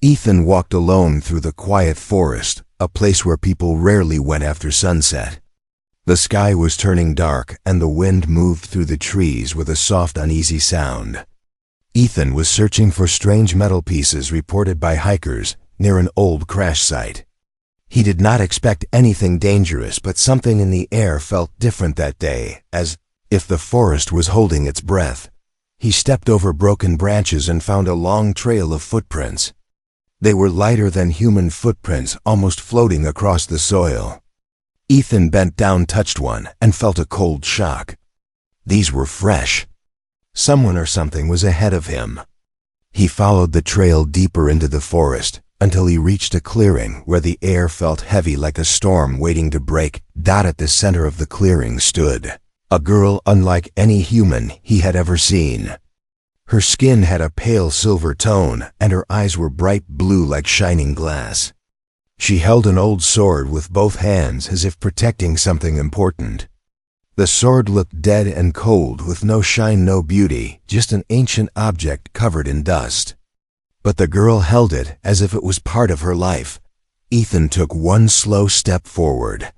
Ethan walked alone through the quiet forest, a place where people rarely went after sunset. The sky was turning dark, and the wind moved through the trees with a soft, uneasy sound. Ethan was searching for strange metal pieces reported by hikers near an old crash site. He did not expect anything dangerous, but something in the air felt different that day, as if the forest was holding its breath. He stepped over broken branches and found a long trail of footprints. They were lighter than human footprints, almost floating across the soil. Ethan bent down, touched one, and felt a cold shock. These were fresh. Someone or something was ahead of him. He followed the trail deeper into the forest until he reached a clearing where the air felt heavy like a storm waiting to break. At the center of the clearing stood a girl unlike any human he had ever seen. Her skin had a pale silver tone, and her eyes were bright blue like shining glass. She held an old sword with both hands as if protecting something important. The sword looked dead and cold, with no shine, no beauty, just an ancient object covered in dust. But the girl held it as if it was part of her life. Ethan took one slow step forward.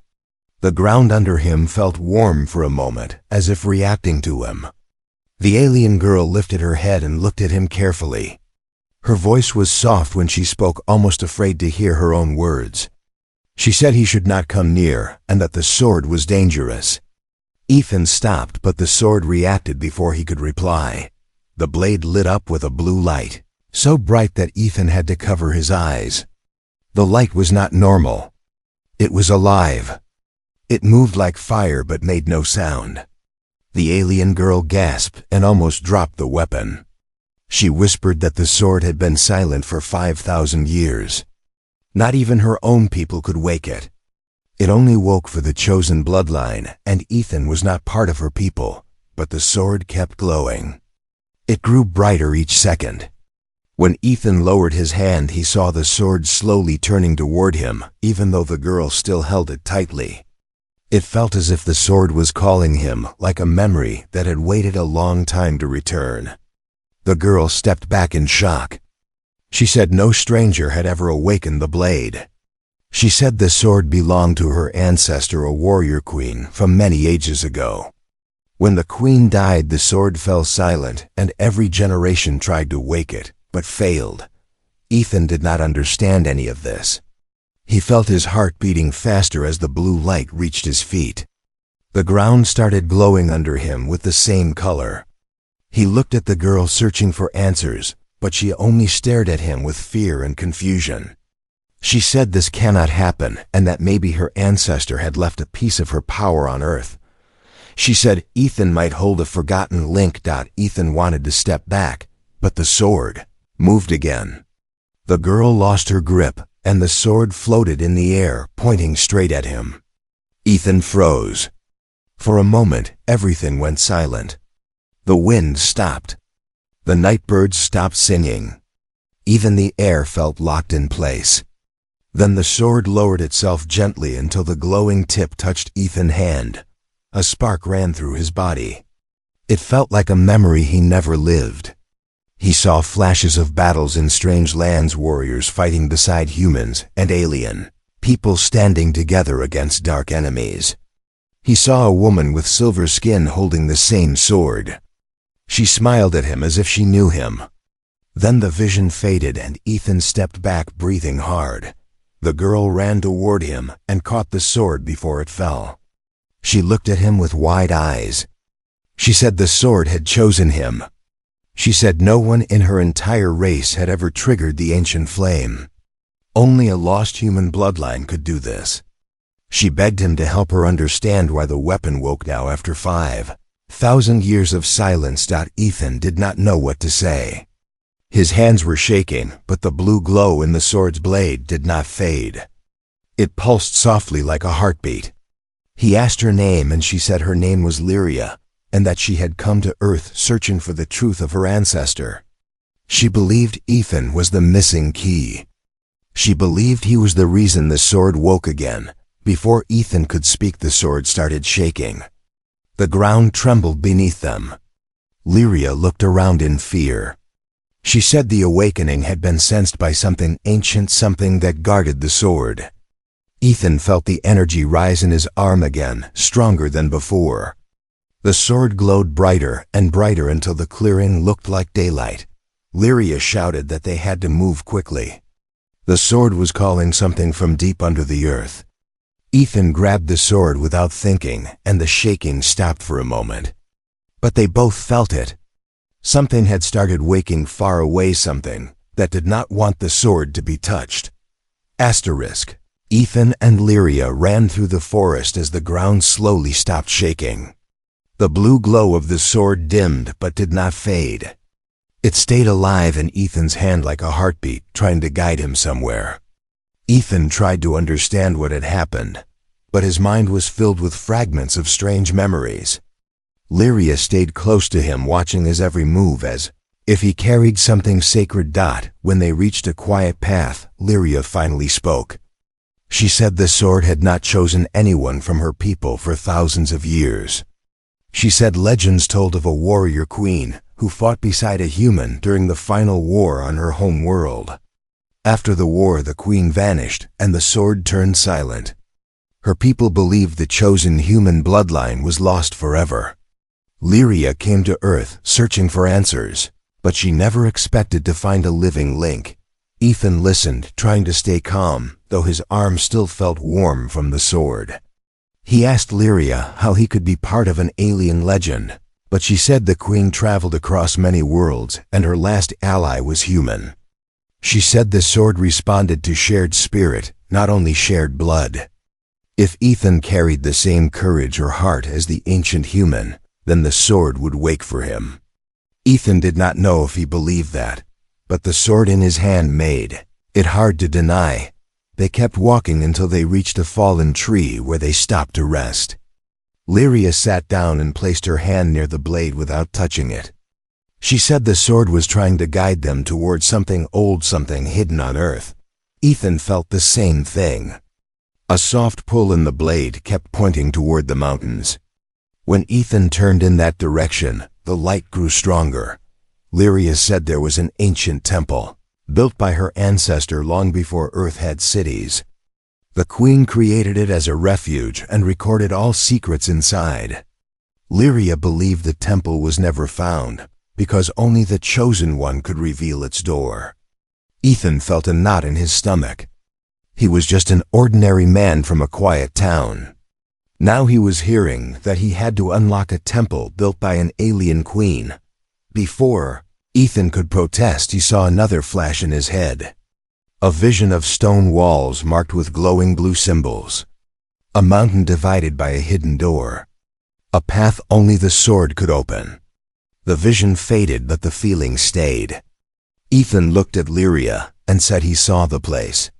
The ground under him felt warm for a moment, as if reacting to him. The alien girl lifted her head and looked at him carefully. Her voice was soft when she spoke, almost afraid to hear her own words. She said he should not come near, and that the sword was dangerous. Ethan stopped, but the sword reacted before he could reply. The blade lit up with a blue light, so bright that Ethan had to cover his eyes. The light was not normal. It was alive. It moved like fire but made no sound. The alien girl gasped and almost dropped the weapon. She whispered that the sword had been silent for 5,000 years. Not even her own people could wake it. It only woke for the chosen bloodline, and Ethan was not part of her people, but the sword kept glowing. It grew brighter each second. When Ethan lowered his hand, he saw the sword slowly turning toward him, even though the girl still held it tightly. It felt as if the sword was calling him, like a memory that had waited a long time to return. The girl stepped back in shock. She said no stranger had ever awakened the blade. She said the sword belonged to her ancestor, a warrior queen from many ages ago. When the queen died, the sword fell silent, and every generation tried to wake it, but failed. Ethan did not understand any of this. He felt his heart beating faster as the blue light reached his feet. The ground started glowing under him with the same color. He looked at the girl, searching for answers, but she only stared at him with fear and confusion. She said this cannot happen, and that maybe her ancestor had left a piece of her power on Earth. She said Ethan might hold a forgotten link. Ethan wanted to step back, but the sword moved again. The girl lost her grip, and the sword floated in the air, pointing straight at him. Ethan froze. For a moment, everything went silent. The wind stopped. The night birds stopped singing. Even the air felt locked in place. Then the sword lowered itself gently until the glowing tip touched Ethan's hand. A spark ran through his body. It felt like a memory he never lived. He saw flashes of battles in strange lands, warriors fighting beside humans, and alien people standing together against dark enemies. He saw a woman with silver skin holding the same sword. She smiled at him as if she knew him. Then the vision faded and Ethan stepped back, breathing hard. The girl ran toward him and caught the sword before it fell. She looked at him with wide eyes. She said the sword had chosen him. She said no one in her entire race had ever triggered the ancient flame. Only a lost human bloodline could do this. She begged him to help her understand why the weapon woke now after 5,000 years of silence. Ethan did not know what to say. His hands were shaking, but the blue glow in the sword's blade did not fade. It pulsed softly like a heartbeat. He asked her name, and she said her name was Lyria, and that she had come to Earth searching for the truth of her ancestor. She believed Ethan was the missing key. She believed he was the reason the sword woke again. Before Ethan could speak, the sword started shaking. The ground trembled beneath them. Lyria looked around in fear. She said the awakening had been sensed by something ancient, something that guarded the sword. Ethan felt the energy rise in his arm again, stronger than before. The sword glowed brighter and brighter until the clearing looked like daylight. Lyria shouted that they had to move quickly. The sword was calling something from deep under the earth. Ethan grabbed the sword without thinking, and the shaking stopped for a moment. But they both felt it. Something had started waking far away, something that did not want the sword to be touched. Asterisk. Ethan and Lyria ran through the forest as the ground slowly stopped shaking. The blue glow of the sword dimmed but did not fade. It stayed alive in Ethan's hand like a heartbeat, trying to guide him somewhere. Ethan tried to understand what had happened, but his mind was filled with fragments of strange memories. Lyria stayed close to him, watching his every move as if he carried something sacred. When they reached a quiet path, Lyria finally spoke. She said the sword had not chosen anyone from her people for thousands of years. She said legends told of a warrior queen who fought beside a human during the final war on her home world. After the war, the queen vanished and the sword turned silent. Her people believed the chosen human bloodline was lost forever. Lyria came to Earth searching for answers, but she never expected to find a living link. Ethan listened, trying to stay calm, though his arm still felt warm from the sword. He asked Lyria how he could be part of an alien legend, but she said the queen traveled across many worlds and her last ally was human. She said the sword responded to shared spirit, not only shared blood. If Ethan carried the same courage or heart as the ancient human, then the sword would wake for him. Ethan did not know if he believed that, but the sword in his hand made it hard to deny. They kept walking until they reached a fallen tree where they stopped to rest. Lyria sat down and placed her hand near the blade without touching it. She said the sword was trying to guide them towards something old, something hidden on Earth. Ethan felt the same thing. A soft pull in the blade kept pointing toward the mountains. When Ethan turned in that direction, the light grew stronger. Lyria said there was an ancient temple, built by her ancestor long before Earth had cities. The queen created it as a refuge and recorded all secrets inside. Lyria believed the temple was never found, because only the chosen one could reveal its door. Ethan felt a knot in his stomach. He was just an ordinary man from a quiet town. Now he was hearing that he had to unlock a temple built by an alien queen. Before Ethan could protest, he saw another flash in his head. A vision of stone walls marked with glowing blue symbols. A mountain divided by a hidden door. A path only the sword could open. The vision faded, but the feeling stayed. Ethan looked at Lyria and said he saw the place.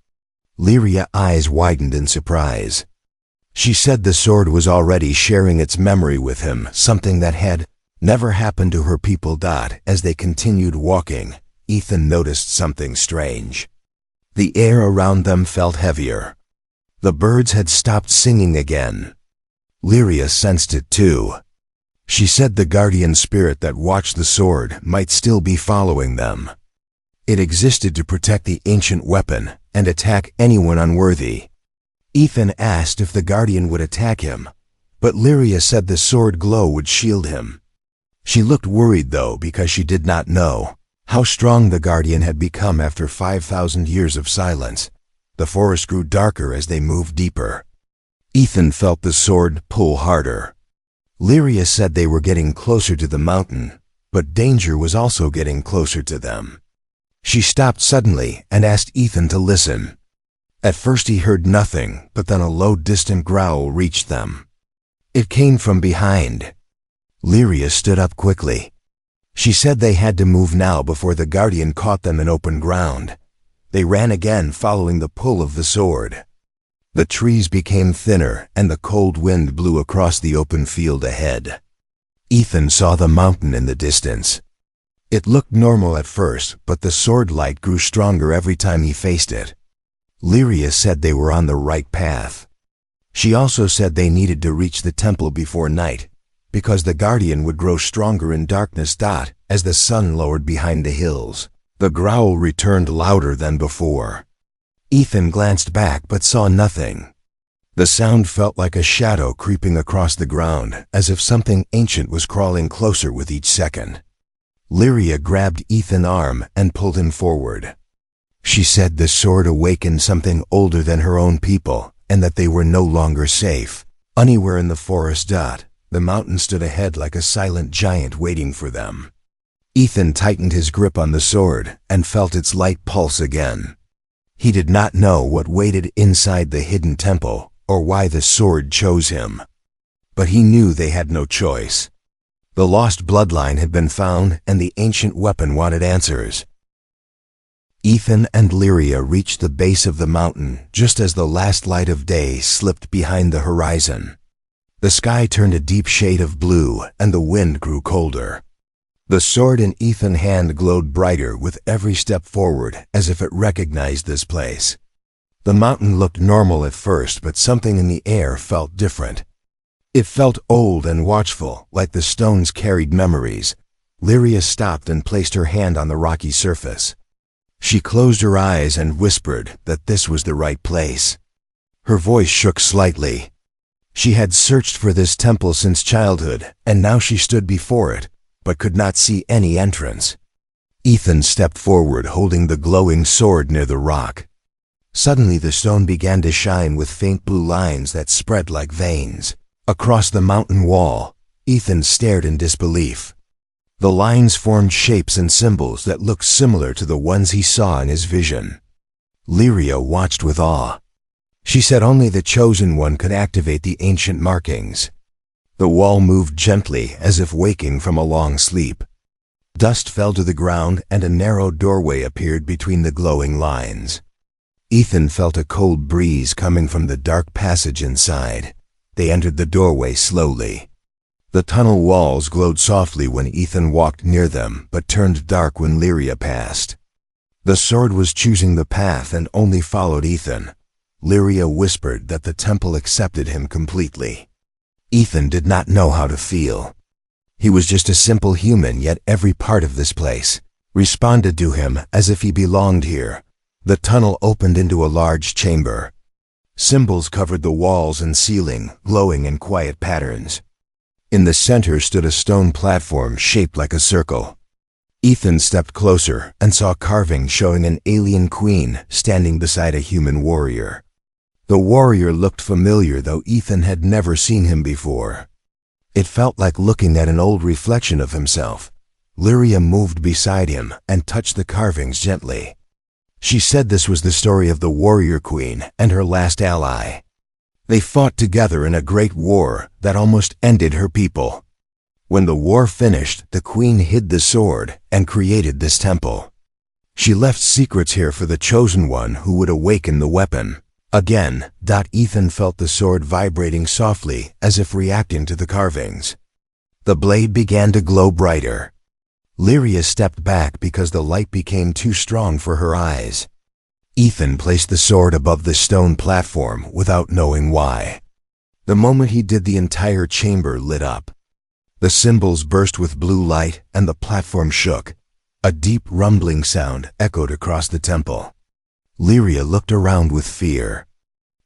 Lyria's eyes widened in surprise. She said the sword was already sharing its memory with him, something that had never happened to her people. As they continued walking, Ethan noticed something strange. The air around them felt heavier. The birds had stopped singing again. Lyria sensed it too. She said the guardian spirit that watched the sword might still be following them. It existed to protect the ancient weapon and attack anyone unworthy. Ethan asked if the guardian would attack him, but Lyria said the sword glow would shield him. She looked worried though, because she did not know how strong the guardian had become after 5,000 years of silence. The forest grew darker as they moved deeper. Ethan felt the sword pull harder. Lyria said they were getting closer to the mountain, but danger was also getting closer to them. She stopped suddenly and asked Ethan to listen. At first he heard nothing, but then a low, distant growl reached them. It came from behind. Lyria stood up quickly. She said they had to move now before the guardian caught them in open ground. They ran again, following the pull of the sword. The trees became thinner and the cold wind blew across the open field ahead. Ethan saw the mountain in the distance. It looked normal at first, but the sword light grew stronger every time he faced it. Lyria said they were on the right path. She also said they needed to reach the temple before night, because the guardian would grow stronger in darkness. As the sun lowered behind the hills, The growl returned louder than before. Ethan glanced back but saw nothing. The sound felt like a shadow creeping across the ground, as if something ancient was crawling closer with each second. Lyria grabbed Ethan's arm and pulled him forward. She said the sword awakened something older than her own people, and that they were no longer safe. Anywhere in the forest. The mountain stood ahead like a silent giant waiting for them. Ethan tightened his grip on the sword and felt its light pulse again. He did not know what waited inside the hidden temple or why the sword chose him. But he knew they had no choice. The lost bloodline had been found and the ancient weapon wanted answers. Ethan and Lyria reached the base of the mountain just as the last light of day slipped behind the horizon. The sky turned a deep shade of blue and the wind grew colder. The sword in Ethan's hand glowed brighter with every step forward, as if it recognized this place. The mountain looked normal at first, but something in the air felt different. It felt old and watchful, like the stones carried memories. Lyria stopped and placed her hand on the rocky surface. She closed her eyes and whispered that this was the right place. Her voice shook slightly. She had searched for this temple since childhood, and now she stood before it, but could not see any entrance. Ethan stepped forward holding the glowing sword near the rock. Suddenly the stone began to shine with faint blue lines that spread like veins. Across the mountain wall, Ethan stared in disbelief. The lines formed shapes and symbols that looked similar to the ones he saw in his vision. Lyria watched with awe. She said only the Chosen One could activate the ancient markings. The wall moved gently as if waking from a long sleep. Dust fell to the ground and a narrow doorway appeared between the glowing lines. Ethan felt a cold breeze coming from the dark passage inside. They entered the doorway slowly. The tunnel walls glowed softly when Ethan walked near them, but turned dark when Lyria passed. The sword was choosing the path and only followed Ethan. Lyria whispered that the temple accepted him completely. Ethan did not know how to feel. He was just a simple human, yet every part of this place responded to him as if he belonged here. The tunnel opened into a large chamber. Symbols covered the walls and ceiling, glowing in quiet patterns. In the center stood a stone platform shaped like a circle. Ethan stepped closer and saw carving showing an alien queen standing beside a human warrior. The warrior looked familiar, though Ethan had never seen him before. It felt like looking at an old reflection of himself. Lyria moved beside him and touched the carvings gently. She said this was the story of the warrior queen and her last ally. They fought together in a great war that almost ended her people. When the war finished, the queen hid the sword and created this temple. She left secrets here for the Chosen One who would awaken the weapon. Again, Ethan felt the sword vibrating softly as if reacting to the carvings. The blade began to glow brighter. Lyria stepped back because the light became too strong for her eyes. Ethan placed the sword above the stone platform without knowing why. The moment he did, the entire chamber lit up. The symbols burst with blue light and the platform shook. A deep rumbling sound echoed across the temple. Lyria looked around with fear.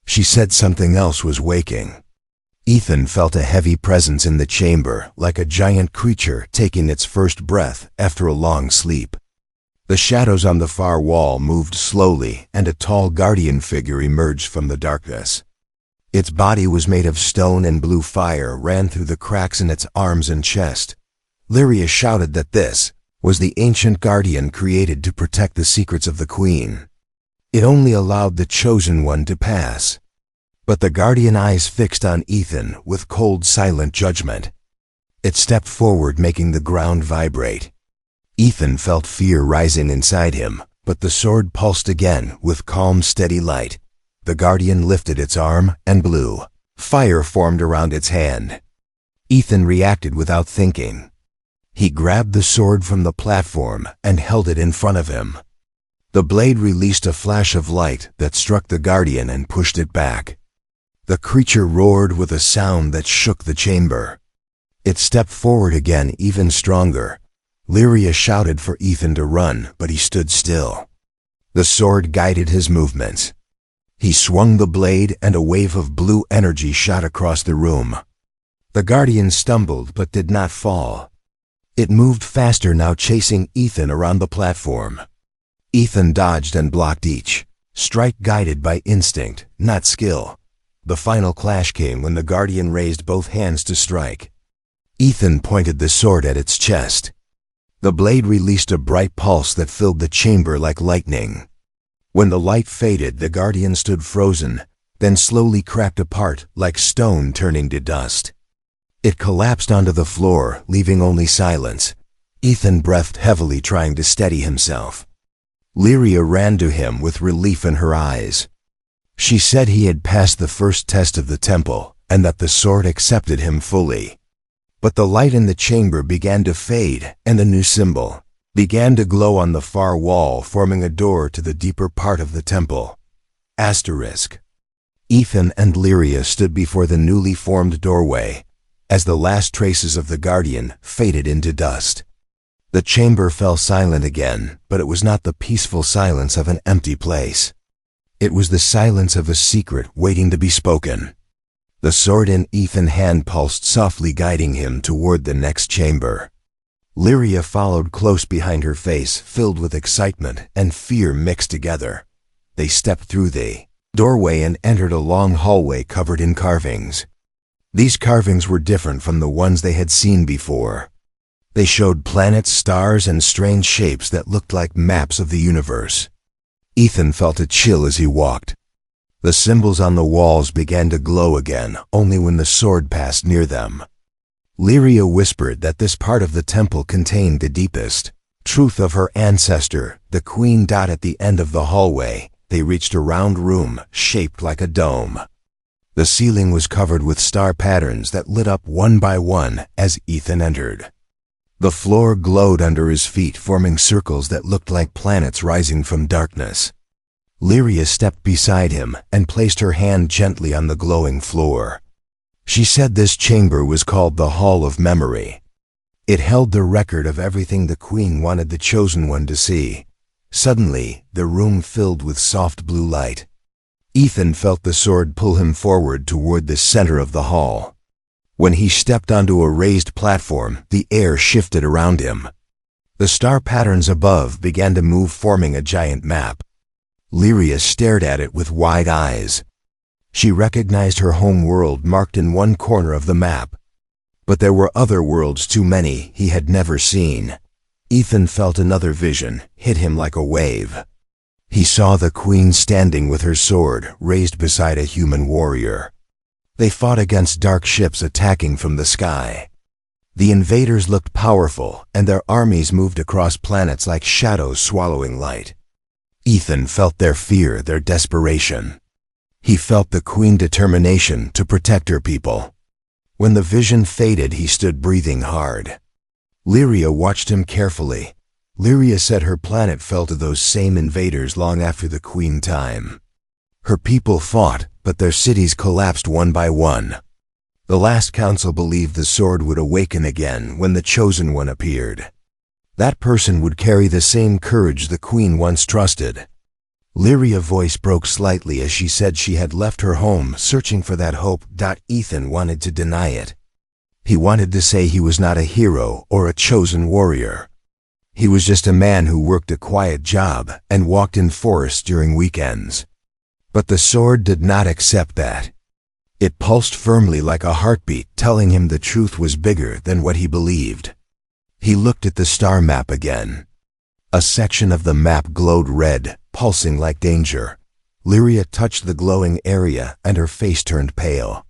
She said something else was waking. Ethan felt a heavy presence in the chamber, like a giant creature taking its first breath after a long sleep. The shadows on the far wall moved slowly, and a tall guardian figure emerged from the darkness. Its body was made of stone and blue fire ran through the cracks in its arms and chest. Lyria shouted that this was the ancient guardian created to protect the secrets of the queen. It only allowed the Chosen One to pass. But the guardian eyes fixed on Ethan with cold, silent judgment. It stepped forward, making the ground vibrate. Ethan felt fear rising inside him, but the sword pulsed again with calm, steady light. The guardian lifted its arm and blew. Fire formed around its hand. Ethan reacted without thinking. He grabbed the sword from the platform and held it in front of him. The blade released a flash of light that struck the guardian and pushed it back. The creature roared with a sound that shook the chamber. It stepped forward again, even stronger. Lyria shouted for Ethan to run, but he stood still. The sword guided his movements. He swung the blade and a wave of blue energy shot across the room. The Guardian stumbled but did not fall. It moved faster now, chasing Ethan around the platform. Ethan dodged and blocked each strike, guided by instinct, not skill. The final clash came when the Guardian raised both hands to strike. Ethan pointed the sword at its chest. The blade released a bright pulse that filled the chamber like lightning. When the light faded, the Guardian stood frozen, then slowly cracked apart like stone turning to dust. It collapsed onto the floor, leaving only silence. Ethan breathed heavily, trying to steady himself. Lyria ran to him with relief in her eyes. She said he had passed the first test of the temple, and that the sword accepted him fully. But the light in the chamber began to fade, and a new symbol began to glow on the far wall, forming a door to the deeper part of the temple. Asterisk. Ethan and Lyria stood before the newly formed doorway, as the last traces of the Guardian faded into dust. The chamber fell silent again, but it was not the peaceful silence of an empty place. It was the silence of a secret waiting to be spoken. The sword in Ethan's hand pulsed softly, guiding him toward the next chamber. Lyria followed close behind, her face filled with excitement and fear mixed together. They stepped through the doorway and entered a long hallway covered in carvings. These carvings were different from the ones they had seen before. They showed planets, stars, and strange shapes that looked like maps of the universe. Ethan felt a chill as he walked. The symbols on the walls began to glow again, only when the sword passed near them. Lyria whispered that this part of the temple contained the deepest truth of her ancestor, the Queen. At the end of the hallway, they reached a round room shaped like a dome. The ceiling was covered with star patterns that lit up one by one as Ethan entered. The floor glowed under his feet, forming circles that looked like planets rising from darkness. Lyria stepped beside him and placed her hand gently on the glowing floor. She said this chamber was called the Hall of Memory. It held the record of everything the Queen wanted the Chosen One to see. Suddenly, the room filled with soft blue light. Ethan felt the sword pull him forward toward the center of the hall. When he stepped onto a raised platform, the air shifted around him. The star patterns above began to move, forming a giant map. Lyria stared at it with wide eyes. She recognized her home world marked in one corner of the map. But there were other worlds, too many he had never seen. Ethan felt another vision hit him like a wave. He saw the Queen standing with her sword raised beside a human warrior. They fought against dark ships attacking from the sky. The invaders looked powerful, and their armies moved across planets like shadows swallowing light. Ethan felt their fear, their desperation. He felt the Queen's determination to protect her people. When the vision faded, he stood breathing hard. Lyria watched him carefully. Lyria said her planet fell to those same invaders long after the Queen time. Her people fought, but their cities collapsed one by one. The last council believed the sword would awaken again when the Chosen One appeared. That person would carry the same courage the Queen once trusted. Lyria's voice broke slightly as she said she had left her home searching for that hope. Ethan wanted to deny it. He wanted to say he was not a hero or a chosen warrior. He was just a man who worked a quiet job and walked in forests during weekends. But the sword did not accept that. It pulsed firmly like a heartbeat, telling him the truth was bigger than what he believed. He looked at the star map again. A section of the map glowed red, pulsing like danger. Lyria touched the glowing area and her face turned pale.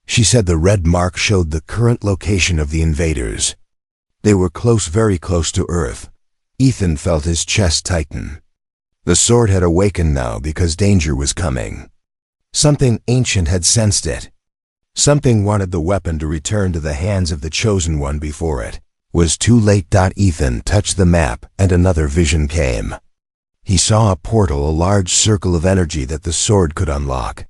She said the red mark showed the current location of the invaders. They were close, very close to Earth. Ethan felt his chest tighten. The sword had awakened now because danger was coming. Something ancient had sensed it. Something wanted the weapon to return to the hands of the Chosen One before it was too late. Ethan touched the map and another vision came. He saw a portal, a large circle of energy that the sword could unlock.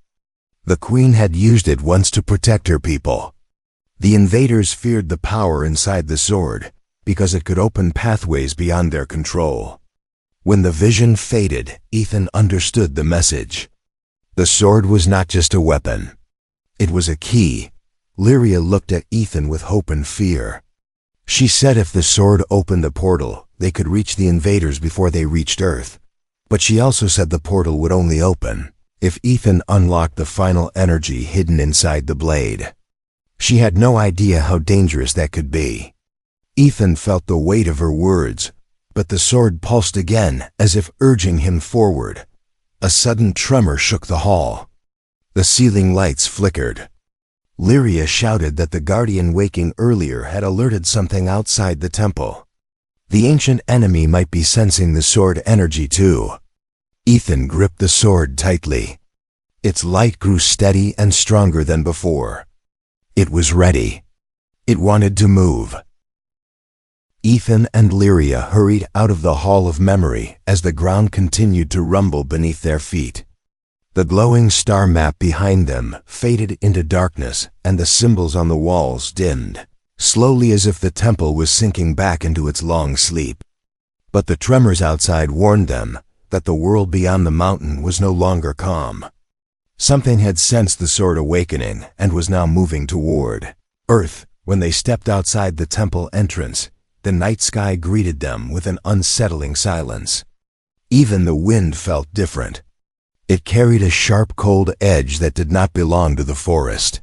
The Queen had used it once to protect her people. The invaders feared the power inside the sword, because it could open pathways beyond their control. When the vision faded, Ethan understood the message. The sword was not just a weapon. It was a key. Lyria looked at Ethan with hope and fear. She said if the sword opened the portal, they could reach the invaders before they reached Earth. But she also said the portal would only open if Ethan unlocked the final energy hidden inside the blade. She had no idea how dangerous that could be. Ethan felt the weight of her words, but the sword pulsed again as if urging him forward. A sudden tremor shook the hall. The ceiling lights flickered. Lyria shouted that the guardian waking earlier had alerted something outside the temple. The ancient enemy might be sensing the sword energy too. Ethan gripped the sword tightly. Its light grew steady and stronger than before. It was ready. It wanted to move. Ethan and Lyria hurried out of the Hall of Memory as the ground continued to rumble beneath their feet. The glowing star map behind them faded into darkness and the symbols on the walls dimmed, slowly as if the temple was sinking back into its long sleep. But the tremors outside warned them that the world beyond the mountain was no longer calm. Something had sensed the sword awakening and was now moving toward Earth. When they stepped outside the temple entrance, the night sky greeted them with an unsettling silence. Even the wind felt different. It carried a sharp, cold edge that did not belong to the forest.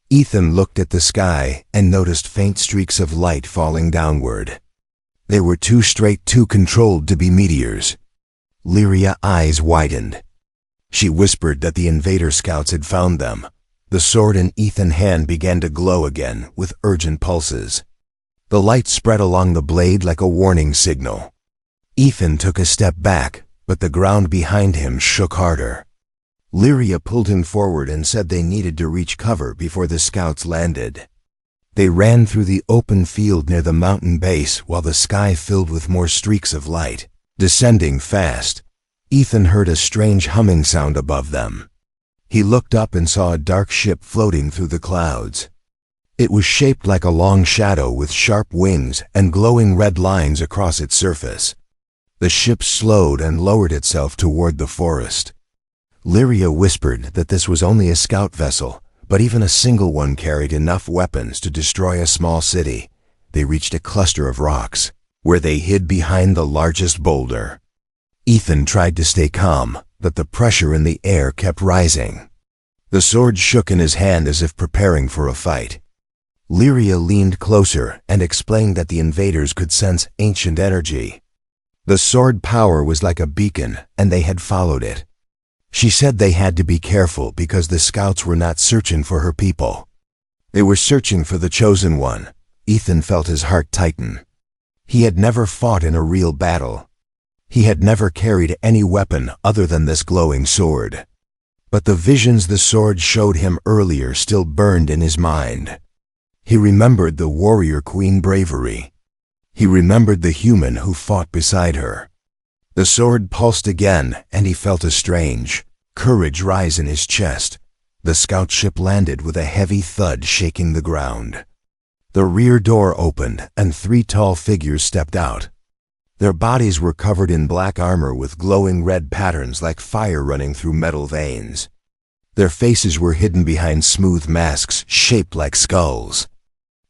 Ethan looked at the sky and noticed faint streaks of light falling downward. They were too straight, too controlled to be meteors. Lyria's eyes widened. She whispered that the invader scouts had found them. The sword in Ethan's hand began to glow again with urgent pulses. The light spread along the blade like a warning signal. Ethan took a step back, but the ground behind him shook harder. Lyria pulled him forward and said they needed to reach cover before the scouts landed. They ran through the open field near the mountain base while the sky filled with more streaks of light. Descending fast, Ethan heard a strange humming sound above them. He looked up and saw a dark ship floating through the clouds. It was shaped like a long shadow with sharp wings and glowing red lines across its surface. The ship slowed and lowered itself toward the forest. Lyria whispered that this was only a scout vessel, but even a single one carried enough weapons to destroy a small city. They reached a cluster of rocks, where they hid behind the largest boulder. Ethan tried to stay calm, but the pressure in the air kept rising. The sword shook in his hand as if preparing for a fight. Lyria leaned closer and explained that the invaders could sense ancient energy. The sword power was like a beacon, and they had followed it. She said they had to be careful because the scouts were not searching for her people. They were searching for the chosen one. Ethan felt his heart tighten. He had never fought in a real battle. He had never carried any weapon other than this glowing sword. But the visions the sword showed him earlier still burned in his mind. He remembered the warrior queen bravery. He remembered the human who fought beside her. The sword pulsed again, and he felt a strange courage rise in his chest. The scout ship landed with a heavy thud shaking the ground. The rear door opened, and 3 tall figures stepped out. Their bodies were covered in black armor with glowing red patterns like fire running through metal veins. Their faces were hidden behind smooth masks shaped like skulls.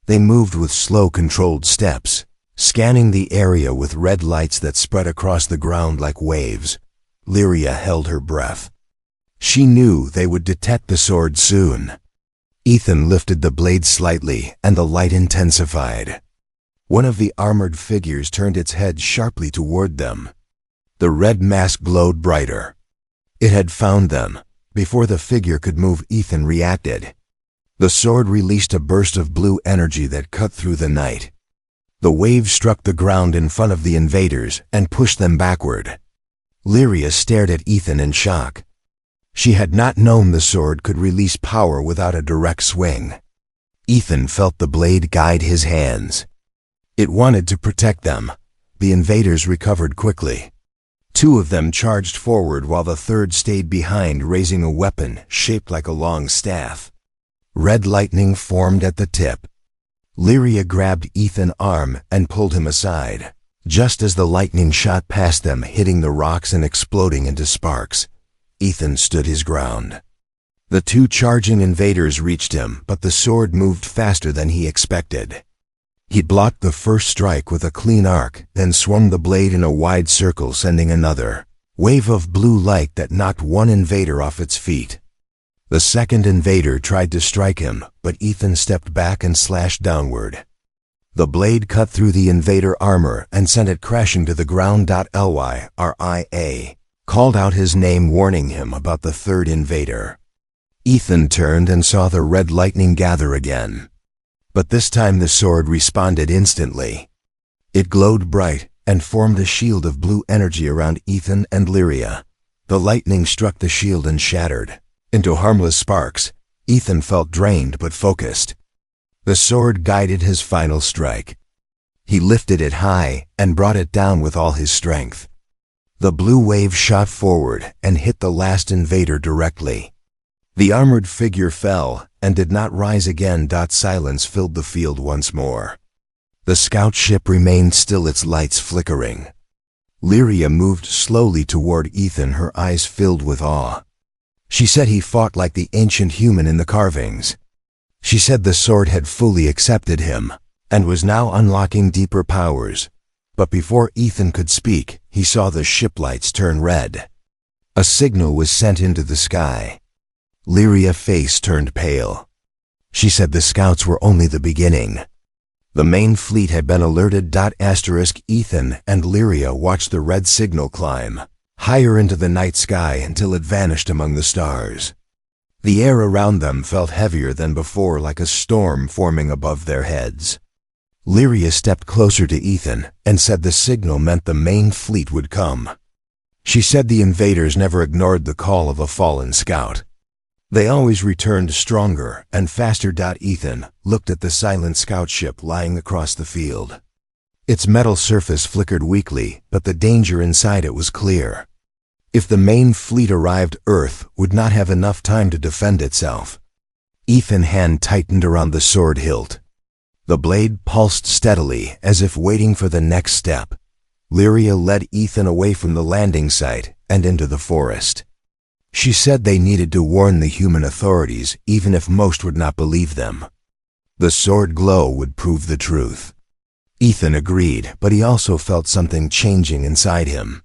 They moved with slow, controlled steps, scanning the area with red lights that spread across the ground like waves. Lyria held her breath. She knew they would detect the sword soon. Ethan lifted the blade slightly, and the light intensified. One of the armored figures turned its head sharply toward them. The red mask glowed brighter. It had found them. Before the figure could move, Ethan reacted. The sword released a burst of blue energy that cut through the night. The wave struck the ground in front of the invaders and pushed them backward. Lyria stared at Ethan in shock. She had not known the sword could release power without a direct swing. Ethan felt the blade guide his hands. It wanted to protect them. The invaders recovered quickly. 2 of them charged forward while the third stayed behind, raising a weapon shaped like a long staff. Red lightning formed at the tip. Lyria grabbed Ethan's arm and pulled him aside. Just as the lightning shot past them, hitting the rocks and exploding into sparks, Ethan stood his ground. The two charging invaders reached him, but the sword moved faster than he expected. He blocked the first strike with a clean arc, then swung the blade in a wide circle, sending another wave of blue light that knocked one invader off its feet. The second invader tried to strike him, but Ethan stepped back and slashed downward. The blade cut through the invader armor and sent it crashing to the ground. Lyria called out his name, warning him about the third invader. Ethan turned and saw the red lightning gather again. But this time the sword responded instantly. It glowed bright and formed a shield of blue energy around Ethan and Lyria. The lightning struck the shield and shattered into harmless sparks. Ethan felt drained but focused. The sword guided his final strike. He lifted it high and brought it down with all his strength. The blue wave shot forward and hit the last invader directly. The armored figure fell and did not rise again. Silence filled the field once more. The scout ship remained still, its lights flickering. Lyria moved slowly toward Ethan, her eyes filled with awe. She said he fought like the ancient human in the carvings. She said the sword had fully accepted him and was now unlocking deeper powers. But before Ethan could speak, he saw the ship lights turn red. A signal was sent into the sky. Lyria's face turned pale. She said the scouts were only the beginning. The main fleet had been alerted. Ethan and Lyria watched the red signal climb higher into the night sky until it vanished among the stars. The air around them felt heavier than before, like a storm forming above their heads. Lyria stepped closer to Ethan and said the signal meant the main fleet would come. She said the invaders never ignored the call of a fallen scout. They always returned stronger and faster. Ethan looked at the silent scout ship lying across the field. Its metal surface flickered weakly, but the danger inside it was clear. If the main fleet arrived, Earth would not have enough time to defend itself. Ethan's hand tightened around the sword hilt. The blade pulsed steadily, as if waiting for the next step. Lyria led Ethan away from the landing site and into the forest. She said they needed to warn the human authorities, even if most would not believe them. The sword glow would prove the truth. Ethan agreed, but he also felt something changing inside him.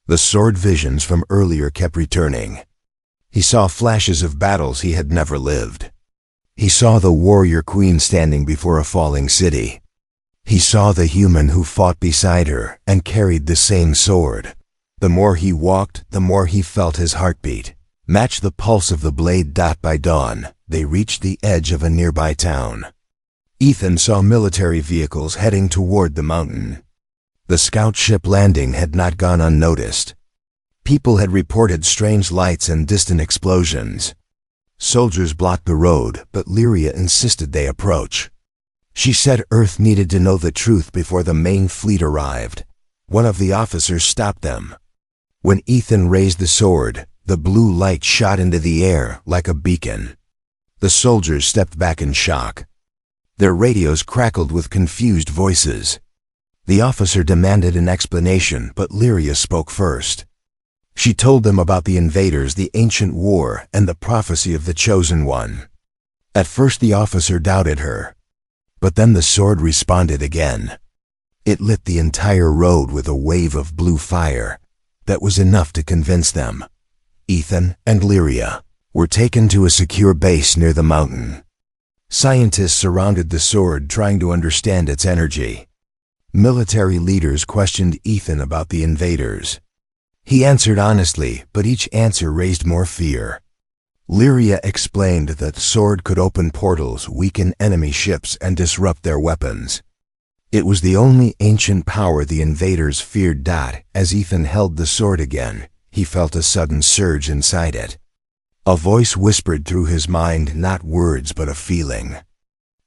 The sword visions from earlier kept returning. He saw flashes of battles he had never lived. He saw the warrior queen standing before a falling city. He saw the human who fought beside her and carried the same sword. The more he walked, the more he felt his heartbeat match the pulse of the blade. By dawn, they reached the edge of a nearby town. Ethan saw military vehicles heading toward the mountain. The scout ship landing had not gone unnoticed. People had reported strange lights and distant explosions. Soldiers blocked the road, but Lyria insisted they approach. She said Earth needed to know the truth before the main fleet arrived. One of the officers stopped them. When Ethan raised the sword, the blue light shot into the air like a beacon. The soldiers stepped back in shock. Their radios crackled with confused voices. The officer demanded an explanation, but Lyria spoke first. She told them about the invaders, the ancient war, and the prophecy of the Chosen One. At first the officer doubted her, but then the sword responded again. It lit the entire road with a wave of blue fire that was enough to convince them. Ethan and Lyria were taken to a secure base near the mountain. Scientists surrounded the sword, trying to understand its energy. Military leaders questioned Ethan about the invaders. He answered honestly, but each answer raised more fear. Lyria explained that the sword could open portals, weaken enemy ships, and disrupt their weapons. It was the only ancient power the invaders feared. As Ethan held the sword again, he felt a sudden surge inside it. A voice whispered through his mind, not words but a feeling.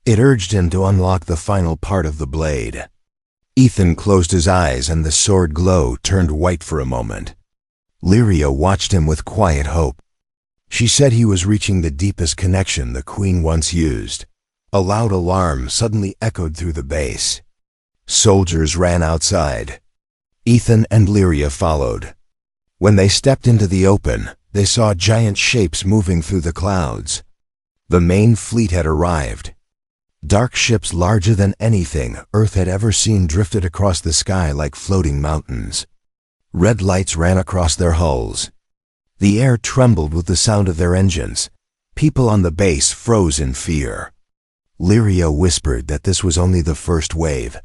It urged him to unlock the final part of the blade. Ethan closed his eyes and the sword glow turned white for a moment. Lyria watched him with quiet hope. She said he was reaching the deepest connection the Queen once used, A loud alarm suddenly echoed through the base. Soldiers ran outside. Ethan and Lyria followed. When they stepped into the open, they saw giant shapes moving through the clouds. The main fleet had arrived. Dark ships larger than anything Earth had ever seen drifted across the sky like floating mountains. Red lights ran across their hulls. The air trembled with the sound of their engines. People on the base froze in fear. Lyria whispered that this was only the first wave.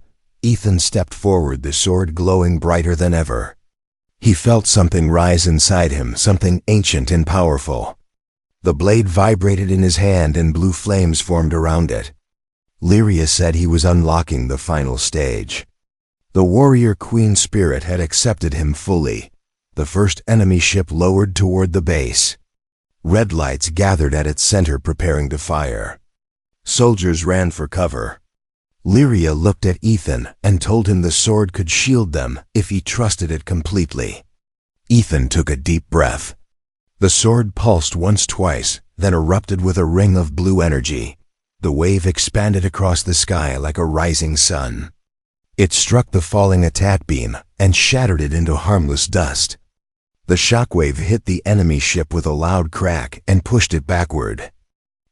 Ethan stepped forward, the sword glowing brighter than ever. He felt something rise inside him, something ancient and powerful. The blade vibrated in his hand and blue flames formed around it. Lyria said he was unlocking the final stage. The warrior queen spirit had accepted him fully. The first enemy ship lowered toward the base. Red lights gathered at its center, preparing to fire. Soldiers ran for cover. Lyria looked at Ethan and told him the sword could shield them if he trusted it completely. Ethan took a deep breath. The sword pulsed once, twice, then erupted with a ring of blue energy. The wave expanded across the sky like a rising sun. It struck the falling attack beam and shattered it into harmless dust. The shockwave hit the enemy ship with a loud crack and pushed it backward.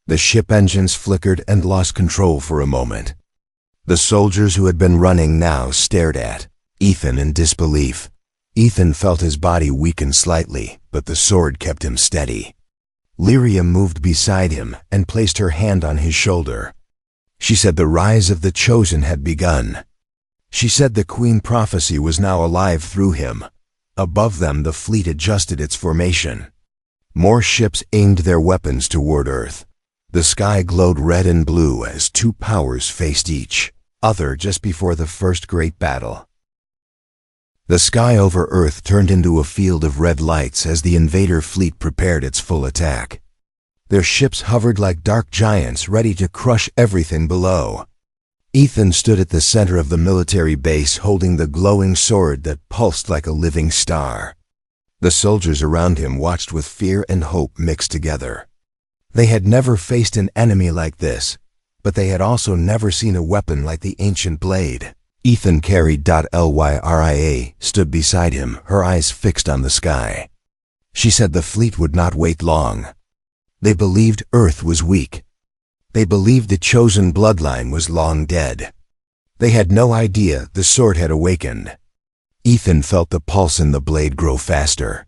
The ship engines flickered and lost control for a moment. The soldiers who had been running now stared at Ethan in disbelief. Ethan felt his body weaken slightly, but the sword kept him steady. Lyria moved beside him and placed her hand on his shoulder. She said the rise of the Chosen had begun. She said the Queen prophecy was now alive through him. Above them, the fleet adjusted its formation. More ships aimed their weapons toward Earth. The sky glowed red and blue as two powers faced each other just before the first great battle. The sky over Earth turned into a field of red lights as the invader fleet prepared its full attack. Their ships hovered like dark giants ready to crush everything below. Ethan stood at the center of the military base holding the glowing sword that pulsed like a living star. The soldiers around him watched with fear and hope mixed together. They had never faced an enemy like this, but they had also never seen a weapon like the ancient blade. Ethan carried Lyria stood beside him, her eyes fixed on the sky. She said the fleet would not wait long. They believed Earth was weak. They believed the chosen bloodline was long dead. They had no idea the sword had awakened. Ethan felt the pulse in the blade grow faster.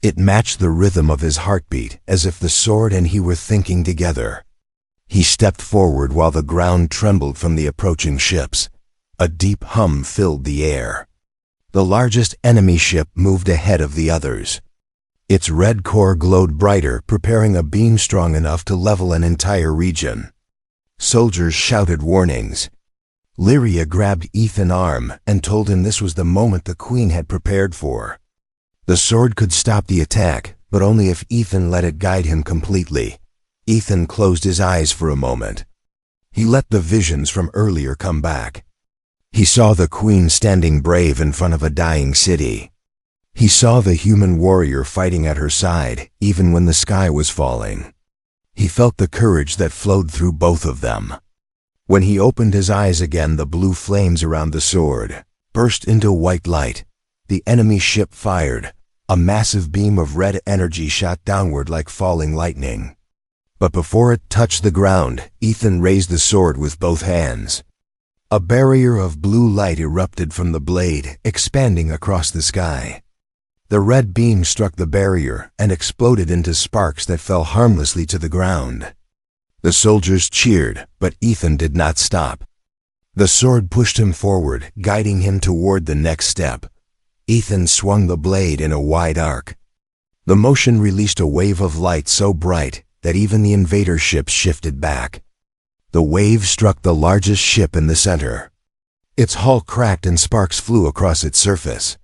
It matched the rhythm of his heartbeat, as if the sword and he were thinking together. He stepped forward while the ground trembled from the approaching ships. A deep hum filled the air. The largest enemy ship moved ahead of the others. Its red core glowed brighter, preparing a beam strong enough to level an entire region. Soldiers shouted warnings. Lyria grabbed Ethan's arm and told him this was the moment the Queen had prepared for. The sword could stop the attack, but only if Ethan let it guide him completely. Ethan closed his eyes for a moment. He let the visions from earlier come back. He saw the Queen standing brave in front of a dying city. He saw the human warrior fighting at her side, even when the sky was falling. He felt the courage that flowed through both of them. When he opened his eyes again, the blue flames around the sword burst into white light. The enemy ship fired. A massive beam of red energy shot downward like falling lightning. But before it touched the ground, Ethan raised the sword with both hands. A barrier of blue light erupted from the blade, expanding across the sky. The red beam struck the barrier and exploded into sparks that fell harmlessly to the ground. The soldiers cheered, but Ethan did not stop. The sword pushed him forward, guiding him toward the next step. Ethan swung the blade in a wide arc. The motion released a wave of light so bright that even the invader ships shifted back. The wave struck the largest ship in the center. Its hull cracked and sparks flew across its surface.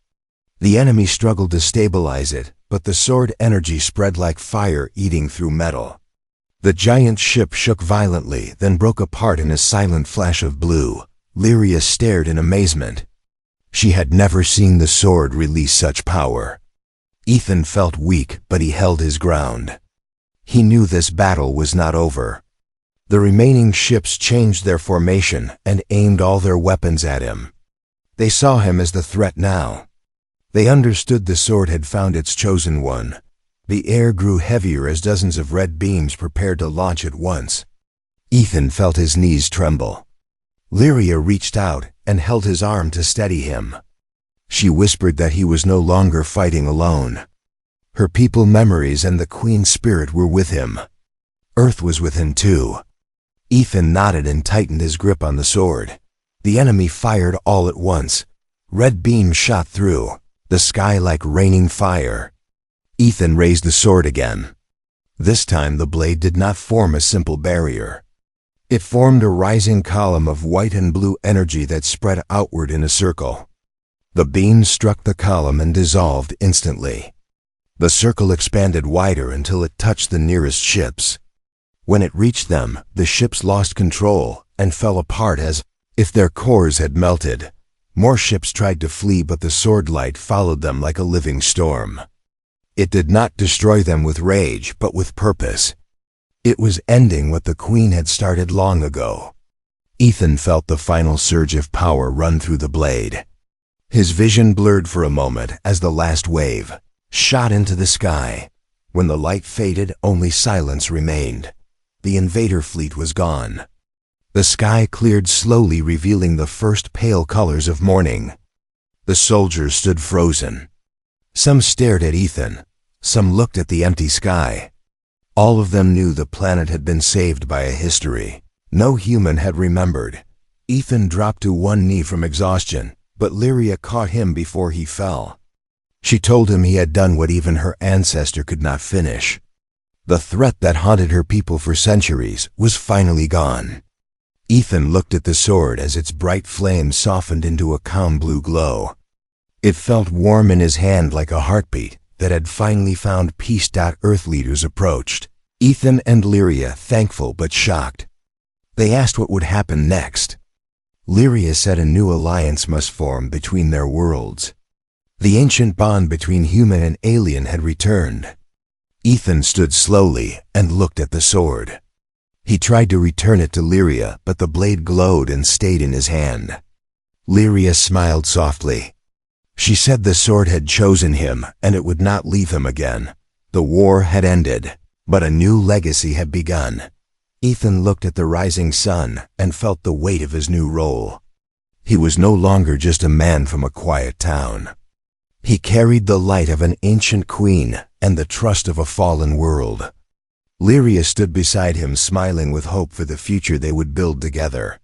The enemy struggled to stabilize it, but the sword energy spread like fire eating through metal. The giant ship shook violently, then broke apart in a silent flash of blue. Lyria stared in amazement. She had never seen the sword release such power. Ethan felt weak, but he held his ground. He knew this battle was not over. The remaining ships changed their formation and aimed all their weapons at him. They saw him as the threat now. They understood the sword had found its chosen one. The air grew heavier as dozens of red beams prepared to launch at once. Ethan felt his knees tremble. Lyria reached out and held his arm to steady him. She whispered that he was no longer fighting alone. Her people memories and the Queen's spirit were with him. Earth was with him too. Ethan nodded and tightened his grip on the sword. The enemy fired all at once. Red beams shot through the sky like raining fire. Ethan raised the sword again. This time the blade did not form a simple barrier. It formed a rising column of white and blue energy that spread outward in a circle. The beams struck the column and dissolved instantly. The circle expanded wider until it touched the nearest ships. When it reached them, the ships lost control and fell apart as if their cores had melted. More ships tried to flee, but the sword light followed them like a living storm. It did not destroy them with rage, but with purpose. It was ending what the Queen had started long ago. Ethan felt the final surge of power run through the blade. His vision blurred for a moment as the last wave shot into the sky. When the light faded, only silence remained. The invader fleet was gone. The sky cleared slowly, revealing the first pale colors of morning. The soldiers stood frozen. Some stared at Ethan. Some looked at the empty sky. All of them knew the planet had been saved by a history no human had remembered. Ethan dropped to one knee from exhaustion, but Lyria caught him before he fell. She told him he had done what even her ancestor could not finish. The threat that haunted her people for centuries was finally gone. Ethan looked at the sword as its bright flame softened into a calm blue glow. It felt warm in his hand, like a heartbeat that had finally found peace. Earth leaders approached. Ethan and Lyria, thankful but shocked. They asked what would happen next. Lyria said a new alliance must form between their worlds. The ancient bond between human and alien had returned. Ethan stood slowly and looked at the sword. He tried to return it to Lyria, but the blade glowed and stayed in his hand. Lyria smiled softly. She said the sword had chosen him and it would not leave him again. The war had ended, but a new legacy had begun. Ethan looked at the rising sun and felt the weight of his new role. He was no longer just a man from a quiet town. He carried the light of an ancient queen and the trust of a fallen world. Lyria stood beside him, smiling with hope for the future they would build together.